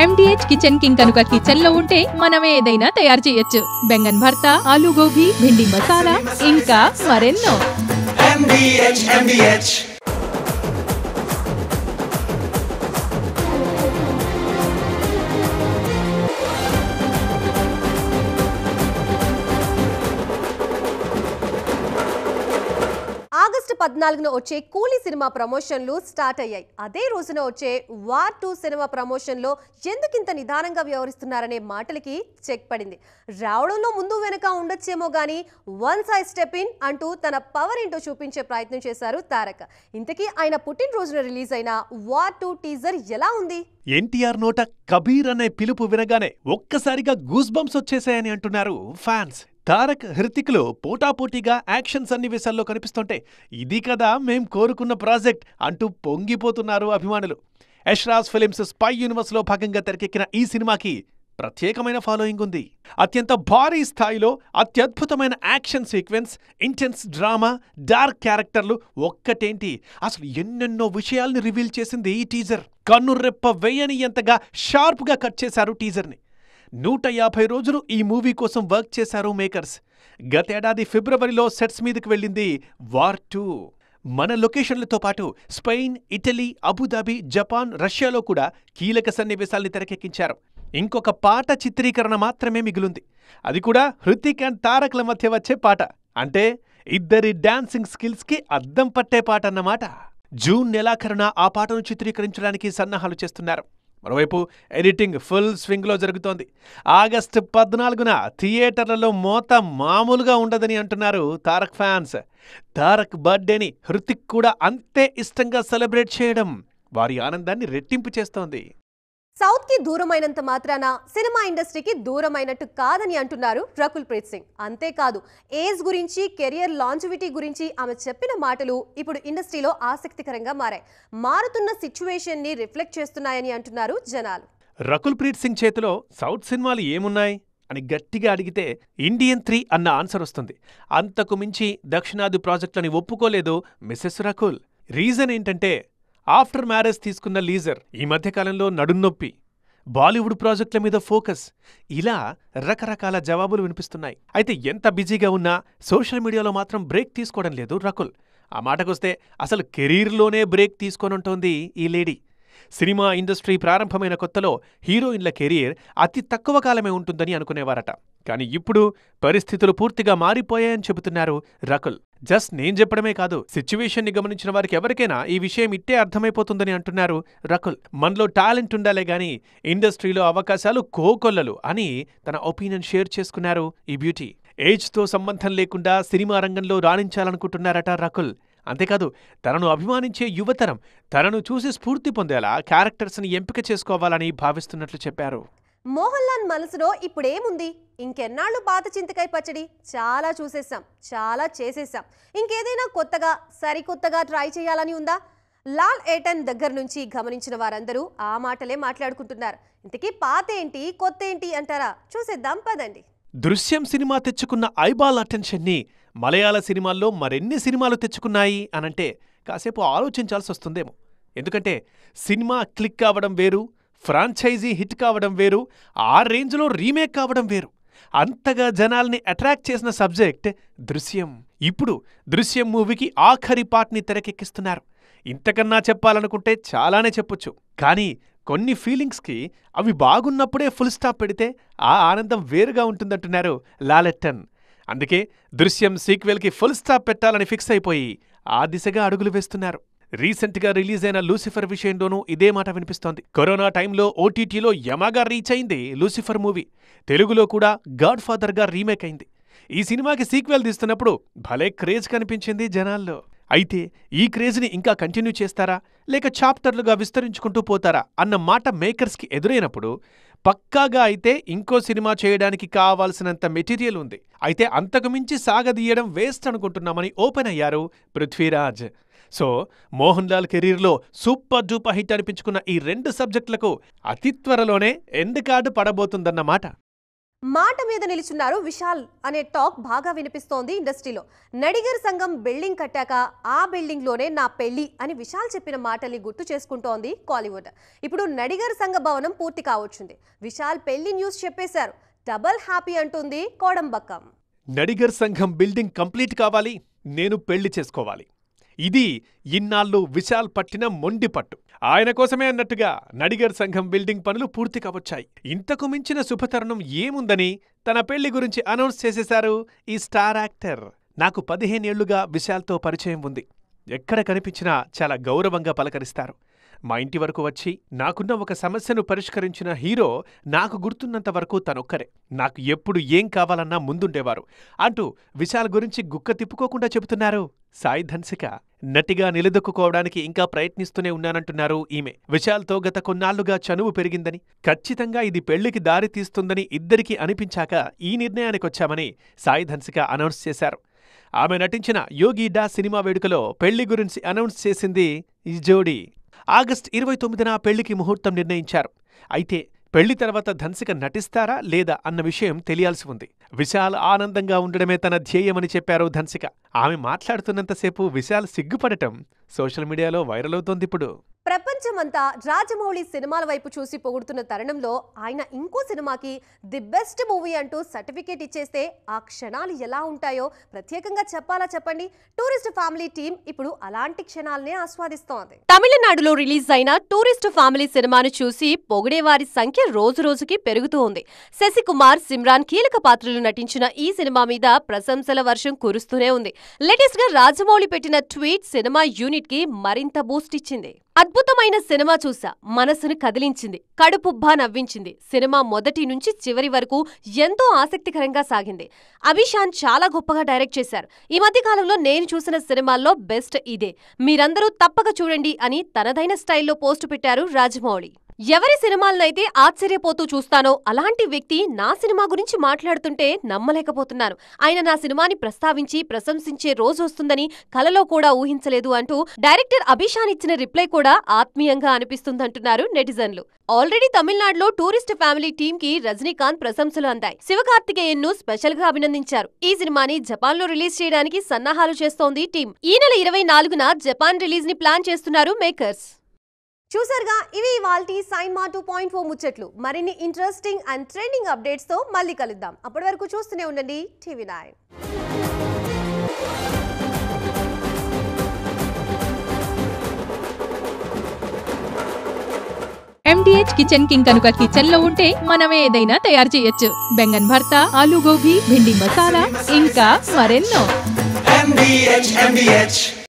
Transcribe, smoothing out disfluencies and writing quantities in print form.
MDH kitchen king కనుక kitchen లో ఉంటే మనమే ఏదైనా తయారు చేయొచ్చు. బెంగన్ భర్తా, ఆలూ గోబీ, భిండి మసాలా, ఇంకా మరెన్నో. MDH. ఆగస్టు 14న వచ్చే కూలీ సినిమా ప్రమోషన్లు స్టార్ట్ అయ్యాయి. అదే రోజున వచ్చే వార్ 2 సినిమా ప్రమోషన్లో ఎందుకింత నిదానంగా వ్యవహరిస్తున్నారనే మాటలకి చెక్ పడింది. రావడంలో ముందు వెనక ఉండొచ్చేమో గానీ వన్స్ ఐ స్టెప్ ఇన్ అంటూ తన పవర్ ఏంటో చూపించే ప్రయత్నం చేశారు తారక్. ఇంతకీ ఆయన పుట్టినరోజున రిలీజ్ అయిన వార్ 2 టీజర్ ఎలా ఉంది? ఎన్టీఆర్ నోట కబీర్ అనే పిలుపు వినగానే ఒక్కసారిగా గూస్ బంప్స్ వచ్చేసాయని అంటున్నారు ఫ్యాన్స్. తారక్, హృతిక్లు పోటాపోటీగా యాక్షన్ సన్నివేశాల్లో కనిపిస్తుంటే ఇది కదా మేం కోరుకున్న ప్రాజెక్ట్ అంటూ పొంగిపోతున్నారు అభిమానులు. యష్రాజ్ ఫిలిమ్స్ స్పై యూనివర్స్లో భాగంగా తెరకెక్కిన ఈ సినిమాకి ప్రత్యేకమైన ఫాలోయింగ్ ఉంది. అత్యంత భారీ స్థాయిలో అత్యద్భుతమైన action sequence, intense drama, dark క్యారెక్టర్లు ఒక్కటేంటి అసలు ఎన్నెన్నో విషయాల్ని రివీల్ చేసింది ఈ టీజర్. కన్నురెప్ప వేయనియంతగా షార్ప్గా కట్ చేశారు టీజర్ని. 150 రోజులు ఈ మూవీ కోసం వర్క్ చేశారు మేకర్స్. గతేడాది ఫిబ్రవరిలో సెట్స్ మీదకి వెళ్ళింది వార్ 2. మన లొకేషన్లతో పాటు స్పెయిన్, ఇటలీ, అబుదాబి, జపాన్, రష్యాలో కూడా కీలక సన్నివేశాల్ని తెరకెక్కించారు. ఇంకొక పాట చిత్రీకరణ మాత్రమే మిగిలింది. అది కూడా హృతిక్ అండ్ తారక్ల మధ్య వచ్చే పాట. అంటే ఇద్దరి డాన్సింగ్ స్కిల్స్కి అద్దం పట్టే పాట అన్నమాట. జూన్ నెలాఖరున ఆ పాటను చిత్రీకరించడానికి సన్నాహాలు చేస్తున్నారు. మరోవైపు ఎడిటింగ్ ఫుల్ స్వింగ్లో జరుగుతోంది. ఆగస్టు 14న థియేటర్లలో మోత మామూలుగా ఉండదని అంటున్నారు తారక్ ఫ్యాన్స్. తారక్ బర్త్డేని హృతిక్ కూడా అంతే ఇష్టంగా సెలబ్రేట్ చేయడం వారి ఆనందాన్ని రెట్టింపు చేస్తోంది. సౌత్ కి దూరమైనంత మాత్రాన సినిమా ఇండస్ట్రీకి దూరమైనట్టు కాదని అంటున్నారు రకుల్ ప్రీత్ సింగ్. అంతేకాదు, ఏజ్ గురించి, కెరియర్ లాంజివిటీ గురించి ఆమె చెప్పిన మాటలు ఇప్పుడు ఇండస్ట్రీలో ఆసక్తికరంగా మారాయి. మారుతున్న సిచ్యువేషన్ ని రిఫ్లెక్ట్ చేస్తున్నాయని అంటున్నారు జనాలు. రకుల్ ప్రీత్ సింగ్ చేతిలో సౌత్ సినిమాలు ఏమున్నాయి అని గట్టిగా అడిగితే ఇండియన్ 3 అన్న ఆన్సర్ వస్తుంది. అంతకు మించి దక్షిణాది ప్రాజెక్టులని ఒప్పుకోలేదు మిసెస్ రకుల్. రీజన్ ఏంటంటే ఆఫ్టర్ మ్యారేజ్ తీసుకున్న లీజర్, ఈ మధ్యకాలంలో నడున్నొప్పి, బాలీవుడ్ ప్రాజెక్టుల మీద ఫోకస్, ఇలా రకరకాల జవాబులు వినిపిస్తున్నాయి. అయితే ఎంత బిజీగా ఉన్నా సోషల్ మీడియాలో మాత్రం బ్రేక్ తీసుకోవడం లేదు రకుల్. ఆ మాటకొస్తే అసలు కెరీర్లోనే బ్రేక్ తీసుకోనుంటోంది ఈ లేడీ. సినిమా ఇండస్ట్రీ ప్రారంభమైన కొత్తలో హీరోయిన్ల కెరీర్ అతి తక్కువ కాలమే ఉంటుందని అనుకునేవారట. కానీ ఇప్పుడు పరిస్థితులు పూర్తిగా మారిపోయాయని చెబుతున్నారు రకుల్. జస్ట్ నేను చెప్పడమే కాదు, సిచ్యువేషన్ని గమనించిన వారికి ఎవరికైనా ఈ విషయం ఇట్టే అర్థమైపోతుందని అంటున్నారు రకుల్. మనలో టాలెంట్ ఉండాలే గాని ఇండస్ట్రీలో అవకాశాలు కోకొల్లలు అని తన ఒపీనియన్ షేర్ చేసుకున్నారు ఈ బ్యూటీ. ఏజ్తో సంబంధం లేకుండా సినిమా రంగంలో రాణించాలనుకుంటున్నారట రకుల్. అంతేకాదు, తనను అభిమానించే యువతరం తనను చూసి స్ఫూర్తి పొందేలా క్యారెక్టర్స్ని ఎంపిక చేసుకోవాలని భావిస్తున్నట్లు చెప్పారు. మోహన్ లాల్ మనసులో ఇప్పుడేముంది? ఇంకెన్నాళ్ళు పాత చింతకాయ పచ్చడి చాలా చూసేసాం, చాలా చేసేసాం. ఇంకేదైనా కొత్తగా, సరికొత్తగా ట్రై చేయాలని ఉందా? లాల్ ఏటన్ దగ్గర నుంచి గమనించిన వారందరూ ఆ మాటలే మాట్లాడుకుంటున్నారు. ఇంతకీ పాత ఏంటి, కొత్త ఏంటి అంటారా? చూసేద్దాం పదండి. దృశ్యం సినిమా తెచ్చుకున్న ఐబాల్ అటెన్షన్ని మలయాళ సినిమాల్లో మరెన్ని సినిమాలు తెచ్చుకున్నాయి అనంటే కాసేపు ఆలోచించాల్సి వస్తుందేమో. ఎందుకంటే సినిమా క్లిక్ కావడం వేరు, ఫ్రాంచైజీ హిట్ కావడం వేరు, ఆ రేంజ్లో రీమేక్ కావడం వేరు. అంతగా జనాల్ని అట్రాక్ట్ చేసిన సబ్జెక్ట్ దృశ్యం. ఇప్పుడు దృశ్యం మూవీకి ఆఖరి పార్ట్ని తెరకెక్కిస్తున్నారు. ఇంతకన్నా చెప్పాలనుకుంటే చాలానే చెప్పొచ్చు. కానీ కొన్ని ఫీలింగ్స్కి అవి బాగున్నప్పుడే ఫుల్ స్టాప్ పెడితే ఆ ఆనందం వేరుగా ఉంటుందంటున్నారు లాలెట్టన్. అందుకే దృశ్యం సీక్వెల్కి ఫుల్ స్టాప్ పెట్టాలని ఫిక్స్ అయిపోయి ఆ దిశగా అడుగులు వేస్తున్నారు. రీసెంట్గా రిలీజ్ అయిన లూసిఫర్ విషయంలోనూ ఇదే మాట వినిపిస్తోంది. కరోనా టైంలో ఓటీటీలో యమగా రీచ్ అయింది లూసిఫర్ మూవీ. తెలుగులో కూడా గాడ్ ఫాదర్గా రీమేక్ అయింది. ఈ సినిమాకి సీక్వెల్ తీస్తున్నప్పుడు భలే క్రేజ్ కనిపించింది జనాల్లో. అయితే ఈ క్రేజ్ని ఇంకా కంటిన్యూ చేస్తారా, లేక చాప్టర్లుగా విస్తరించుకుంటూ పోతారా అన్న మాట మేకర్స్కి ఎదురైనప్పుడు పక్కాగా అయితే ఇంకో సినిమా చేయడానికి కావాల్సినంత మెటీరియల్ ఉంది. అయితే అంతకుమించి సాగదీయడం వేస్ట్ అనుకుంటున్నామని ఓపెన్ అయ్యారు పృథ్వీరాజ్. సో మోహన్ లాల్ కెరీర్లో సూపర్ డూపర్ హిట్ అనిపించుకున్న ఈ 2 సబ్జెక్టులకు అతి త్వరలోనే ఎండ్ కార్డు పడబోతుందన్నమాట. మాట మీద నిలుచున్నారు విశాల్ అనే టాక్ బాగా వినిపిస్తోంది ఇండస్ట్రీలో. నడిగర్ సంఘం బిల్డింగ్ కట్టాక ఆ బిల్డింగ్ లోనే నా పెళ్లి అని విశాల్ చెప్పిన మాటల్ని గుర్తు చేసుకుంటోంది కాలీవుడ్. ఇప్పుడు నడిగర్ సంఘ భవనం పూర్తి కావచ్చుంది. విశాల్ పెళ్లి న్యూస్ చెప్పేశారు. డబల్ హ్యాపీ అంటుంది కోడంబక్కం. నడిగర్ సంఘం బిల్డింగ్ కంప్లీట్ కావాలి, నేను పెళ్లి చేసుకోవాలి. ఇది ఇన్నాళ్ళు విశాల్ పట్టిన మొండి పట్టు. ఆయన కోసమే అన్నట్టుగా నడిగర్ సంఘం బిల్డింగ్ పనులు పూర్తి కావచ్చాయి. ఇంతకు మించిన శుభతరుణం ఏముందని తన పెళ్లి గురించి అనౌన్స్ చేసేశారు ఈ స్టార్ యాక్టర్. నాకు 15 ఏళ్లుగా విశాల్తో పరిచయం ఉంది. ఎక్కడ కనిపించినా చాలా గౌరవంగా పలకరిస్తారు. మా ఇంటి వరకు వచ్చి నాకున్న ఒక సమస్యను పరిష్కరించిన హీరో నాకు గుర్తున్నంత వరకు తనొక్కరే. నాకు ఎప్పుడు ఏం కావాలన్నా ముందుండేవారు అంటూ విశాల్ గురించి గుక్క తిప్పుకోకుండా చెబుతున్నారు సాయి ధన్సిక. నటిగా నిలదొక్కుకోవడానికి ఇంకా ప్రయత్నిస్తూనే ఉన్నానంటున్నారు ఈమె. విశాల్తో గత కొన్నాళ్లుగా చనువు పెరిగిందని, ఖచ్చితంగా ఇది పెళ్లికి దారి తీస్తుందని ఇద్దరికీ అనిపించాక ఈ నిర్ణయానికొచ్చామని సాయి ధన్సిక అనౌన్స్ చేశారు. ఆమె నటించిన యోగి డా సినిమా వేడుకలో పెళ్లి గురించి అనౌన్స్ చేసింది ఈ జోడీ. ఆగస్టు 29న పెళ్లికి ముహూర్తం నిర్ణయించారు. అయితే పెళ్లి తర్వాత ధన్సిక నటిస్తారా లేదా అన్న విషయం తెలియాల్సి ఉంది. విశాల్ ఆనందంగా ఉండడమే తన ధ్యేయమని చెప్పారు ధన్సిక. ఆమె మాట్లాడుతున్నంతసేపు విశాల్ సిగ్గుపడటం సోషల్ మీడియాలో వైరల్ అవుతోందిప్పుడు. ప్రపంచమంతా రాజమౌళి సినిమాల వైపు చూసి పొగుడుతున్న తరుణంలో ఆయన ఇంకో సినిమాకి ది బెస్ట్ మూవీ అంటూ సర్టిఫికేట్ ఇచ్చేస్తే ఆ క్షణాలు ఎలా ఉంటాయో ప్రత్యేకంగా చెప్పాలా చెప్పండి. టూరిస్ట్ ఫ్యామిలీ టీం ఇప్పుడు అలాంటి క్షణాలనే ఆస్వాదిస్తోంది. తమిళనాడులో రిలీజ్ అయిన టూరిస్ట్ ఫ్యామిలీ సినిమాను చూసి పొగిడేవారి సంఖ్య రోజు రోజుకి పెరుగుతూ ఉంది. శశికుమార్, సిమ్రాన్ కీలక పాత్రలు నటించిన ఈ సినిమా మీద ప్రశంసల వర్షం కురుస్తూనే ఉంది. లేటెస్ట్ గా రాజమౌళి పెట్టిన ట్వీట్ సినిమా యూనిట్ కి మరింత బూస్ట్ ఇచ్చింది. అద్భుతమైన సినిమా చూసా, మనసును కదిలించింది, కడుపుబ్బా నవ్వించింది. సినిమా మొదటి నుంచి చివరి వరకు ఎంతో ఆసక్తికరంగా సాగింది. అభిషాన్ చాలా గొప్పగా డైరెక్ట్ చేశారు. ఈ మధ్య కాలంలో నేను చూసిన సినిమాల్లో బెస్ట్ ఇదే, మీరందరూ తప్పక చూడండి అని తనదైన స్టైల్లో పోస్టు పెట్టారు రాజమౌళి. ఎవరి సినిమాలనైతే ఆశ్చర్యపోతూ చూస్తానో అలాంటి వ్యక్తి నా సినిమా గురించి మాట్లాడుతుంటే నమ్మలేకపోతున్నాను. ఆయన నా సినిమాని ప్రస్తావించి ప్రశంసించే రోజు వస్తుందని కలలో కూడా ఊహించలేదు అంటూ డైరెక్టర్ అభిషాన్ ఇచ్చిన రిప్లై కూడా ఆత్మీయంగా అనిపిస్తుందంటున్నారు నెటిజన్లు. ఆల్రెడీ తమిళనాడులో టూరిస్ట్ ఫ్యామిలీ టీమ్ కి రజనీకాంత్ ప్రశంసలు అందాయి. శివకార్తికేయన్ ను స్పెషల్ గా అభినందించారు. ఈ సినిమాని జపాన్ లో రిలీజ్ చేయడానికి సన్నాహాలు చేస్తోంది టీం. ఈ నెల 24న జపాన్ రిలీజ్ ని ప్లాన్ చేస్తున్నారు మేకర్స్. చూసారుగా, ఇవి ఇవాల్టి సైన్మా 2.4 ముచ్చట్లు. మరిన్ని ఇంట్రెస్టింగ్ అండ్ ట్రెండింగ్ అప్డేట్స్ తో మళ్ళీ కలుద్దాం. అప్పటి వరకు చూస్తూనే ఉండండి TV9. MDH కిచెన్ కింగ్ కనుక కిచెన్ లో ఉంటే మనం ఏదైనా తయారు చేయొచ్చు. బెంగన్ భర్తా, ఆలు గోబీ, భిండి మసాలా, ఇంకా మరెన్నో. MDH